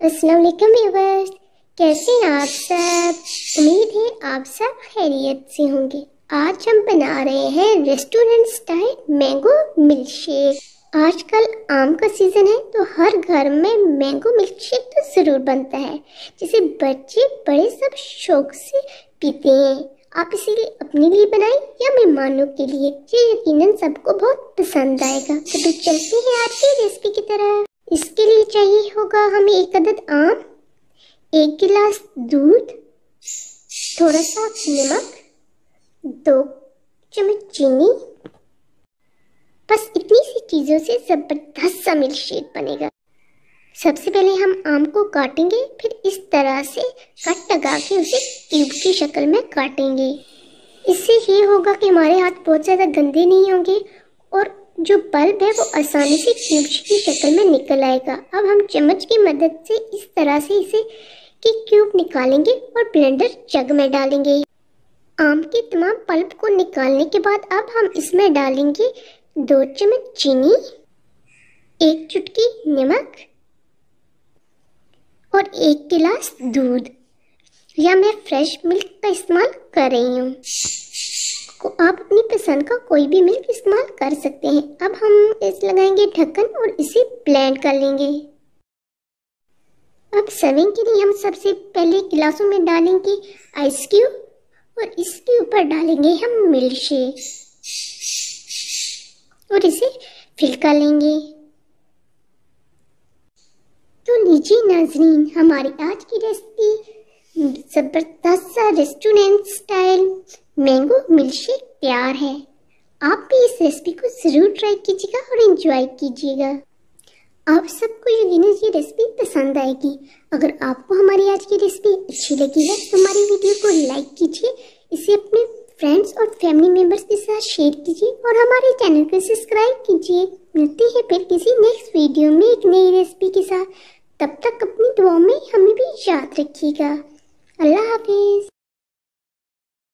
अस्सलाम वालेकुम व्यूअर्स, कैसे हैं आप सब। उम्मीद है आप सब खैरियत से होंगे। आज हम बना रहे हैं restaurant style mango milk shake. आजकल आम का सीजन है तो हर घर में मैंगो मिल्क शेक तो ज़रूर बनता है, जिसे बच्चे बड़े सब शौक से पीते हैं। आप इसीलिए अपने लिए बनाएं या मेहमानों के लिए, जो यकीनन सबको बहुत पसंद आएगा। तो चलते हैं आज की रेसिपी की तरफ। इसके लिए चाहिए होगा हमें 1 अदद आम, 1 गिलास दूध, थोड़ा सा नमक, 2 चम्मच चीनी। बस इतनी सी चीज़ों से ज़बरदस्त सा मिल्क शेक बनेगा। सबसे पहले हम आम को काटेंगे, फिर इस तरह से कट लगा के उसे क्यूब की शक्ल में काटेंगे। इससे ये होगा कि हमारे हाथ बहुत ज़्यादा गंदे नहीं होंगे और जो पल्प है वो आसानी से क्यूब की शक्ल में निकल आएगा। अब हम चम्मच की मदद से इस तरह से इसे की क्यूब निकालेंगे और ब्लेंडर जग में डालेंगे। आम के तमाम पल्प को निकालने के बाद अब हम इसमें डालेंगे 2 चम्मच चीनी, 1 चुटकी नमक और 1 गिलास दूध। या मैं फ्रेश मिल्क का इस्तेमाल कर रही हूँ, आप अपनी पसंद का कोई भी मिल्क इस्तेमाल कर सकते हैं। अब हम इस लगाएंगे ढक्कन और इसे ब्लेंड कर लेंगे। अब सर्विंग के लिए हम सबसे पहले गिलासों में डालेंगे आइस क्यूब और इसके ऊपर डालेंगे हम मिल्क शेक और इसे फिल कर लेंगे। तो लीजिए नाजरीन, हमारी आज की रेसिपी जबरदस्त सा restaurant style mango milk shake तैयार है। आप भी इस रेसिपी को ज़रूर ट्राई कीजिएगा और एंजॉय कीजिएगा। आप सबको यकीनन ये रेसिपी पसंद आएगी। अगर आपको हमारी आज की रेसिपी अच्छी लगी है तो हमारी वीडियो को लाइक कीजिए, इसे अपने फ्रेंड्स और फैमिली मेम्बर्स के साथ शेयर कीजिए और हमारे चैनल को सब्सक्राइब कीजिए। मिलते हैं फिर किसी नेक्स्ट वीडियो में एक नई रेसिपी के साथ। तब तक अपनी दुआओं में हमें भी याद रखिएगा। अल्लाह हाफिज़।